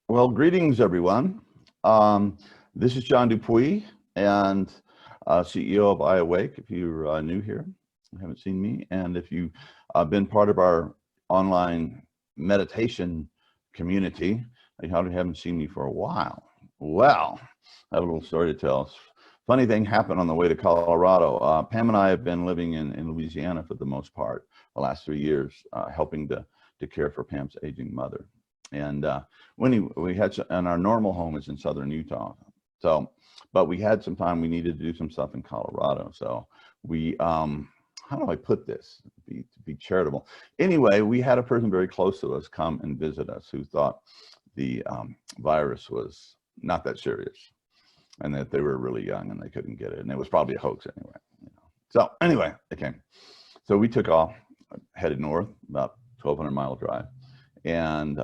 Well, greetings, everyone. This is John Dupuy, and CEO of WeAwake. If you're new here, you haven't seen me, and if you've been part of our online meditation community, you probably haven't seen me for a while. Well, I have a little story to tell. Funny thing happened on the way to Colorado. Pam and I have been living in Louisiana for the most part the last 3 years, helping to care for Pam's aging mother. And we had, and our normal home is in southern Utah. So, but we had some time, we needed to do some stuff in Colorado. So we, how do I put this, to be charitable? Anyway, we had a person very close to us come and visit us who thought the virus was not that serious and that they were really young and they couldn't get it. And it was probably a hoax anyway. So anyway, they came. So we took off, headed north, about 1,200-mile drive. And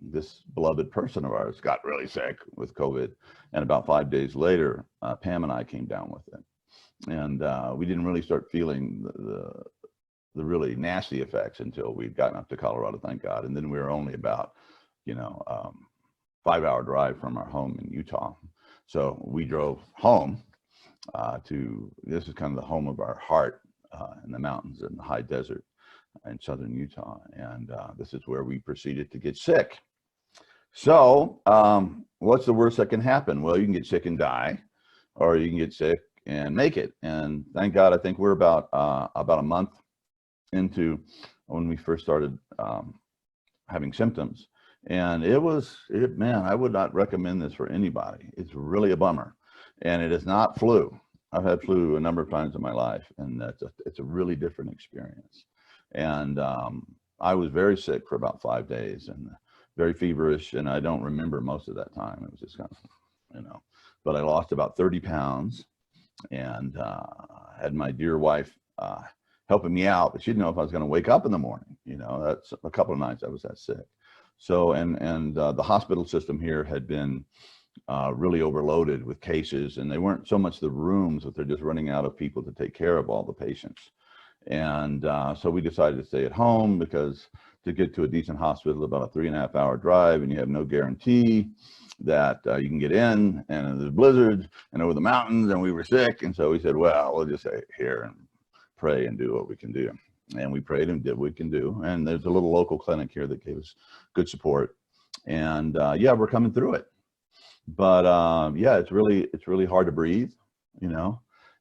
this beloved person of ours got really sick with COVID. And about 5 days later, Pam and I came down with it. And we didn't really start feeling the really nasty effects until we'd gotten up to Colorado, thank God. And then we were only about, 5-hour drive from our home in Utah. So we drove home this is kind of the home of our heart in the mountains and the high desert in southern Utah, and this is where we proceeded to get sick. So what's the worst that can happen? Well, you can get sick and die, or you can get sick and make it. And thank God, I think we're about a month into when we first started having symptoms, and man, I would not recommend this for anybody. It's really a bummer, and it is not flu. I've had flu a number of times in my life, and it's a really different experience. And I was very sick for about 5 days and very feverish, and I don't remember most of that time. It was just kind of, but I lost about 30 pounds and had my dear wife helping me out, but she didn't know if I was going to wake up in the morning. That's a couple of nights I was that sick. So, and the hospital system here had been really overloaded with cases, and they weren't so much the rooms, but they're just running out of people to take care of all the patients. And so we decided to stay at home, because to get to a decent hospital, about a 3.5-hour drive, and you have no guarantee that you can get in, and there's blizzards and over the mountains, and we were sick. And so we said, well, we'll just stay here and pray and do what we can do. And we prayed and did what we can do. And there's a little local clinic here that gave us good support. And yeah, we're coming through it. But yeah, it's really hard to breathe, in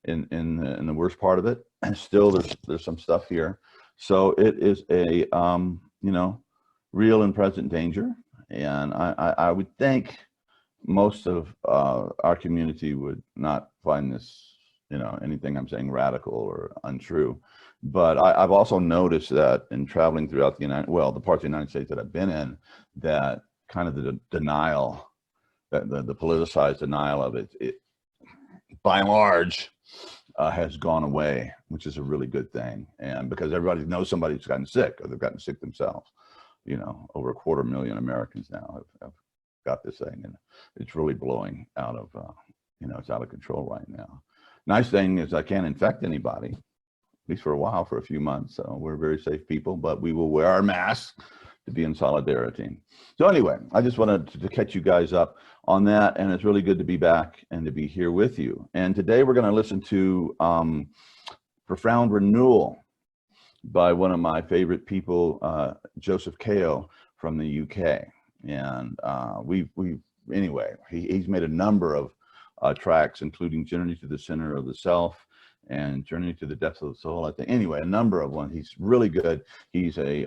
the worst part of it. And still there's some stuff here. So it is a real and present danger. And I would think most of our community would not find this anything I'm saying radical or untrue. But I've also noticed that in traveling throughout the the parts of the United States that I've been in, that kind of the denial, the politicized denial of it by and large has gone away, which is a really good thing. And because everybody knows somebody who's gotten sick, or they've gotten sick themselves. Over 250,000 Americans now have got this thing, and it's really blowing out of it's out of control right now. Nice thing is I can't infect anybody, at least for a while, for a few months. So we're very safe people, but we will wear our masks to be in solidarity. So anyway, I just wanted to catch you guys up on that, and it's really good to be back and to be here with you. And today we're going to listen to Profound Renewal by one of my favorite people, Joseph Kao from the UK. And anyway, he's made a number of tracks, including Journey to the Center of the Self and Journey to the Depths of the Soul, I think. Anyway, a number of ones. He's really good. He's a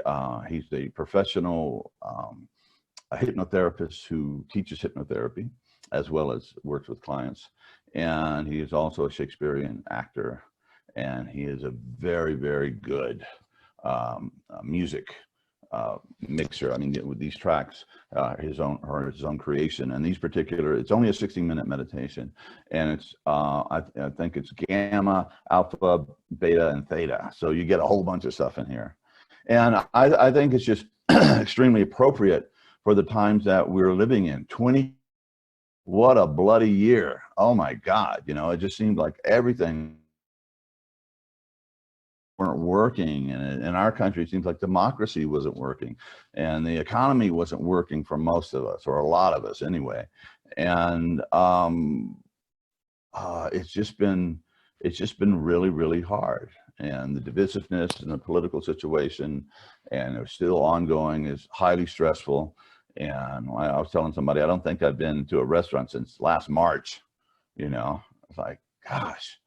professional a hypnotherapist who teaches hypnotherapy as well as works with clients. And he is also a Shakespearean actor, and he is a very, very good music mixer. I mean, with these tracks, his own creation, and these particular, it's only a 60-minute meditation, and it's I think it's gamma, alpha, beta, and theta. So you get a whole bunch of stuff in here, and I think it's just extremely appropriate for the times that we're living in. What a bloody year! Oh my God, it just seemed like everything weren't working, and in our country it seems like democracy wasn't working, and the economy wasn't working for most of us, or a lot of us anyway. And it's just been really, really hard. And the divisiveness and the political situation, and it's still ongoing, is highly stressful. And I was telling somebody, I don't think I've been to a restaurant since last March. You know, it's like, gosh,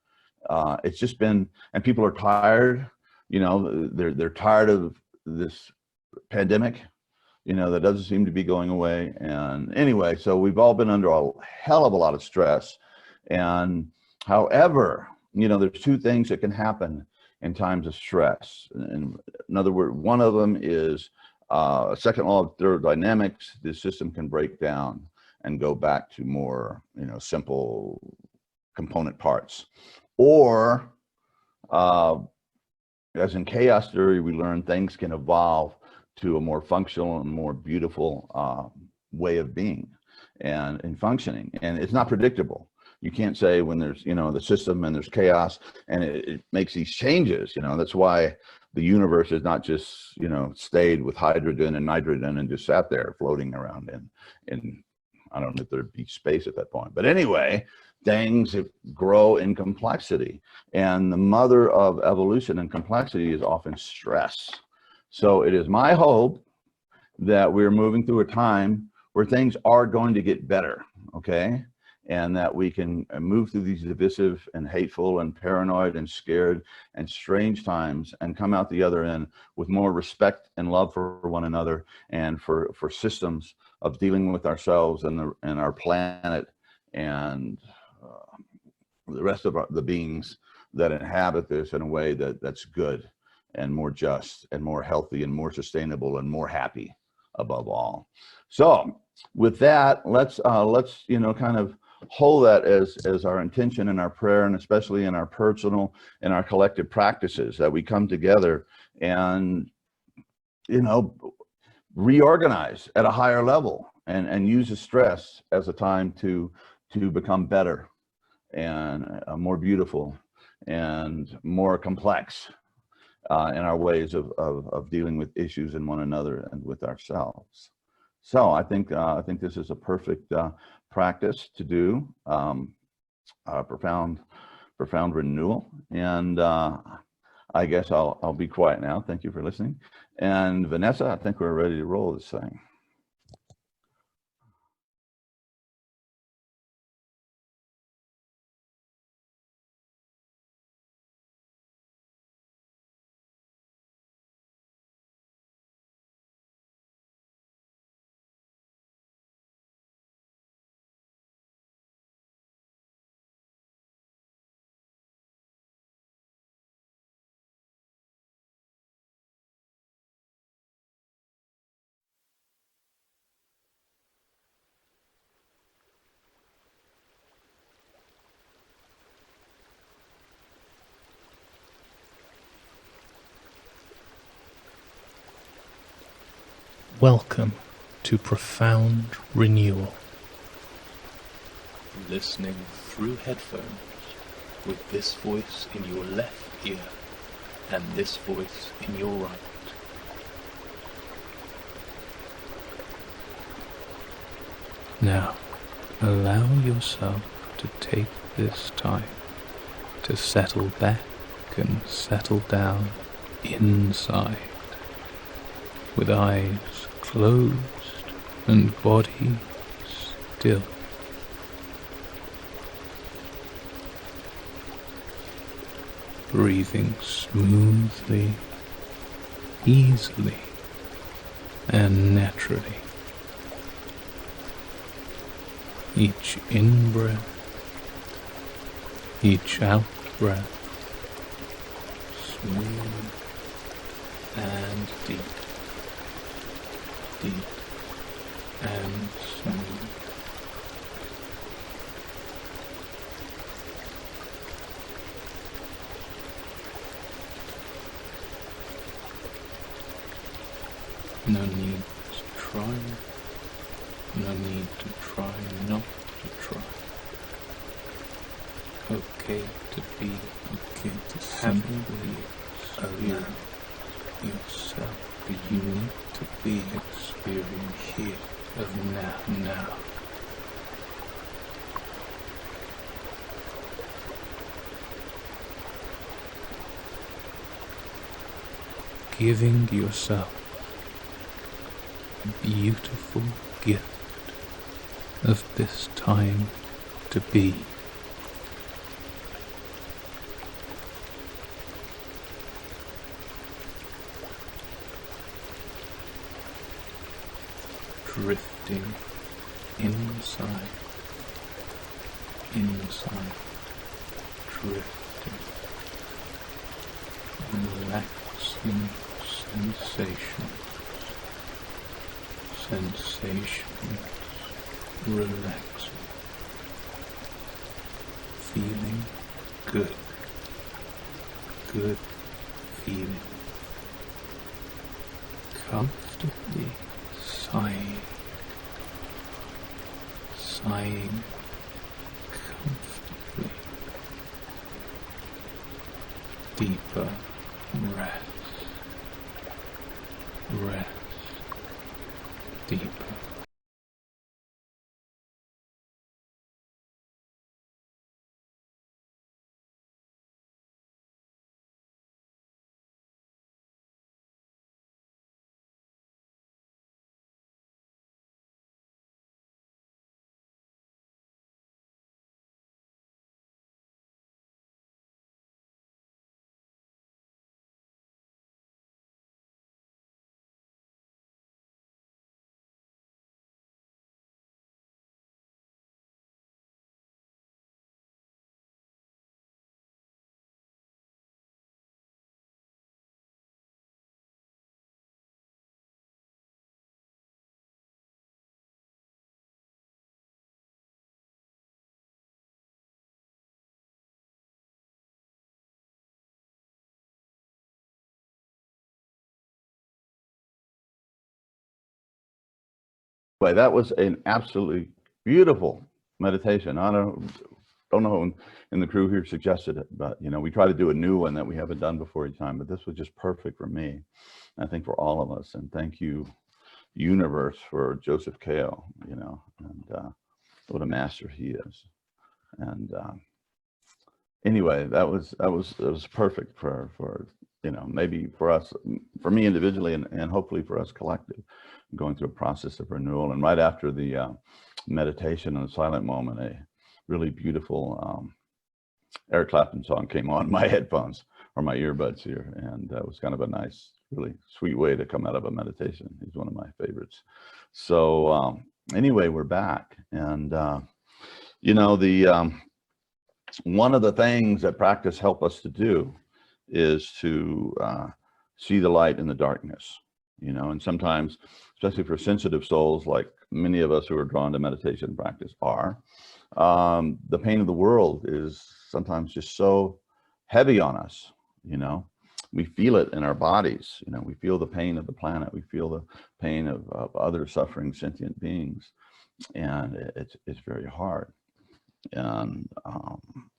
it's just been, and people are tired. You know, they're tired of this pandemic. You know, that doesn't seem to be going away. And anyway, so we've all been under a hell of a lot of stress. And however, you know, there's two things that can happen in times of stress. And in other words, one of them is second law of thermodynamics. The system can break down and go back to more, you know, simple component parts. Or, as in chaos theory, we learn things can evolve to a more functional and more beautiful way of being and functioning. And it's not predictable. You can't say when there's, you know, the system and there's chaos and it makes these changes. You know, that's why the universe is not just, you know, stayed with hydrogen and nitrogen and just sat there floating around in I don't know if there'd be space at that point. But anyway, things grow in complexity. And the mother of evolution and complexity is often stress. So it is my hope that we're moving through a time where things are going to get better, okay? And that we can move through these divisive and hateful and paranoid and scared and strange times and come out the other end with more respect and love for one another and for systems of dealing with ourselves and our planet and the rest of the beings that inhabit this in a way that's good and more just and more healthy and more sustainable and more happy above all. So with that, let's you know, kind of hold that as our intention and our prayer, and especially in our personal and our collective practices, that we come together and, you know, reorganize at a higher level and use the stress as a time to become better and more beautiful and more complex in our ways of dealing with issues in one another and with ourselves. So I think this is a perfect practice to do, profound renewal. And I guess I'll be quiet now. Thank you for listening. And Vanessa, I think we're ready to roll this thing. Welcome to Profound Renewal. Listening through headphones with this voice in your left ear and this voice in your right. Now, allow yourself to take this time to settle back and settle down inside, with eyes closed and body still. Breathing smoothly, easily, and naturally. Each in-breath, each out-breath, smooth and deep. Deep and smooth. No need to try, no need to try not to try. Okay to be, okay to have the ears. allow yourself the unique to be experience here of now. Giving yourself a beautiful gift of this time to be. Drifting inside, drifting, relaxing sensations, relaxing, feeling good feeling, comfortably sighing comfortably, deeper rest, deeper. But that was an absolutely beautiful meditation. I don't know who in the crew here suggested it, but you know, we try to do a new one that we haven't done before each time, but this was just perfect for me. I think for all of us. And thank you, universe, for Joseph Kao, you know, and what a master he is. And anyway, it was perfect for you know, maybe for us, for me individually, and hopefully for us collective, going through a process of renewal. And right after the meditation and the silent moment, a really beautiful Eric Clapton song came on my headphones or my earbuds here, and that was kind of a nice, really sweet way to come out of a meditation. He's one of my favorites. So anyway, we're back, and you know, the one of the things that practice help us to do is to see the light in the darkness, you know. And sometimes, especially for sensitive souls, like many of us who are drawn to meditation practice are, the pain of the world is sometimes just so heavy on us, you know. We feel it in our bodies, you know. We feel the pain of the planet, we feel the pain of other suffering sentient beings, and it's very hard. And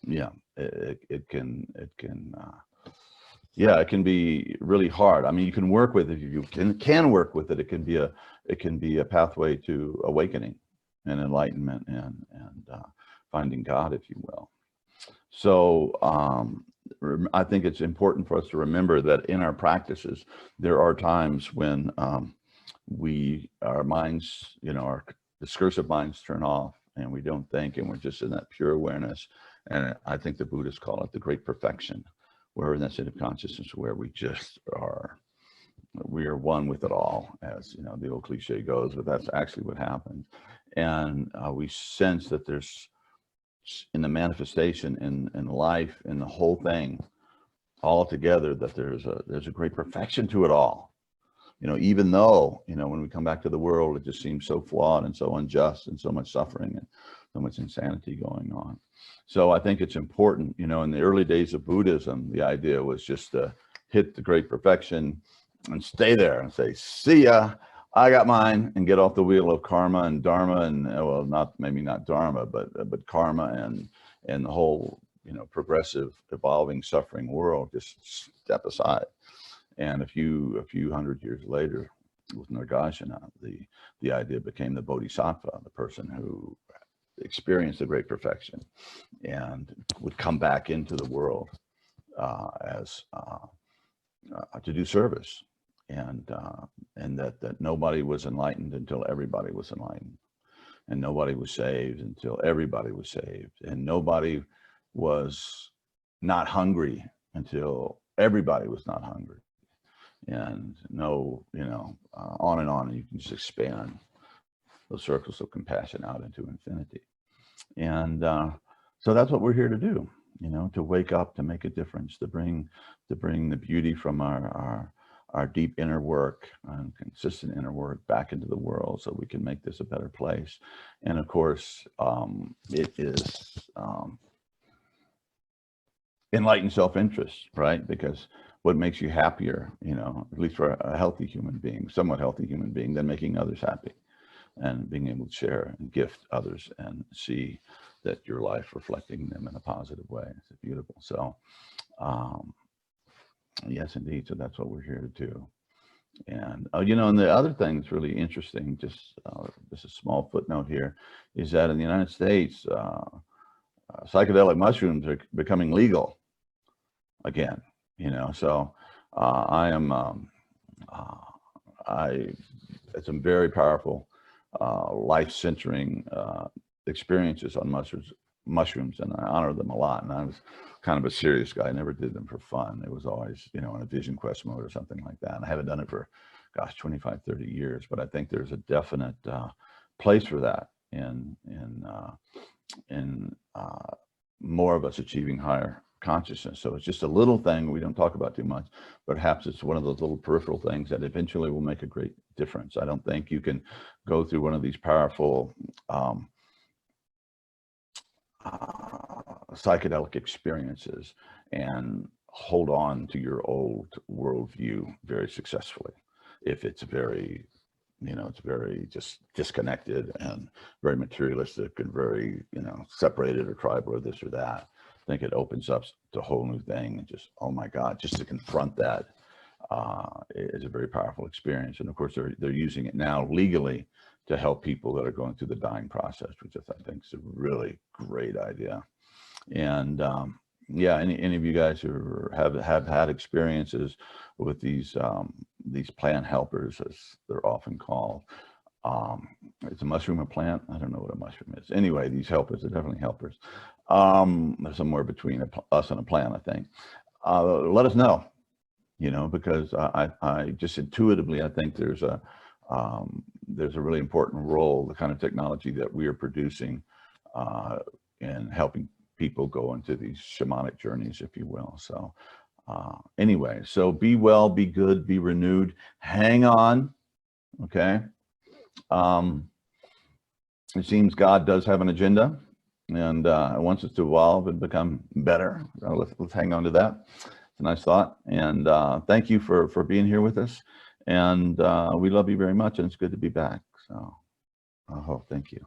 yeah, it can yeah, it can be really hard. I mean, you can work with it. If you can work with it, it can be a pathway to awakening and enlightenment and finding God, if you will. So I think it's important for us to remember that in our practices, there are times when our minds, you know, our discursive minds turn off, and we don't think, and we're just in that pure awareness. And I think the Buddhists call it the great perfection. We're in that state of consciousness where we just are, we are one with it all, as you know, the old cliche goes, but that's actually what happens. And we sense that there's, in the manifestation, in life, in the whole thing, all together, that there's a great perfection to it all. You know, even though, you know, when we come back to the world, it just seems so flawed and so unjust and so much suffering and so much insanity going on. So I think it's important, you know, in the early days of Buddhism, the idea was just to hit the great perfection and stay there and say, see ya, I got mine, and get off the wheel of karma and dharma and, well, maybe not dharma, but karma and the whole progressive, evolving, suffering world just step aside. And a few hundred years later, with Nagarjuna, the idea became the bodhisattva, the person who experienced the great perfection and would come back into the world as to do service, and that nobody was enlightened until everybody was enlightened, and nobody was saved until everybody was saved, and nobody was not hungry until everybody was not hungry, and on and on. And you can just expand those circles of compassion out into infinity. And so that's what we're here to do, to wake up, to make a difference, to bring the beauty from our deep inner work and consistent inner work back into the world, so we can make this a better place. And of course, it is enlightened self-interest, right? Because what makes you happier, at least for a healthy human being, somewhat healthy human being, than making others happy and being able to share and gift others and see that your life reflecting them in a positive way. It's beautiful. So yes, indeed. So that's what we're here to do. And and the other thing that's really interesting, just a small footnote here, is that in the United States, psychedelic mushrooms are becoming legal again. So I had some very powerful life-centering experiences on mushrooms, and I honor them a lot. And I was kind of a serious guy. I never did them for fun. It was always, in a vision quest mode or something like that. And I haven't done it for, 25, 30 years, but I think there's a definite place for that in more of us achieving higher consciousness. So it's just a little thing we don't talk about too much, but perhaps it's one of those little peripheral things that eventually will make a great difference. I don't think you can go through one of these powerful psychedelic experiences and hold on to your old worldview very successfully if it's very it's very just disconnected and very materialistic and very separated or tribal or this or that. I think it opens up to a whole new thing, and just, oh my God, just to confront that is a very powerful experience. And of course they're using it now legally to help people that are going through the dying process, which I think is a really great idea. And yeah, any of you guys who have had experiences with these plant helpers, as they're often called, it's a mushroom, a plant. I don't know what a mushroom is. Anyway, these helpers are definitely helpers. They're somewhere between us and a plant, I think. Let us know, because I just intuitively, I think there's a really important role, the kind of technology that we are producing in helping people go into these shamanic journeys, if you will. So anyway, so be well, be good, be renewed, hang on. Okay. It seems God does have an agenda, and wants us to evolve and become better. Let's hang on to that. It's a nice thought. And thank you for being here with us. And we love you very much, and it's good to be back. So thank you.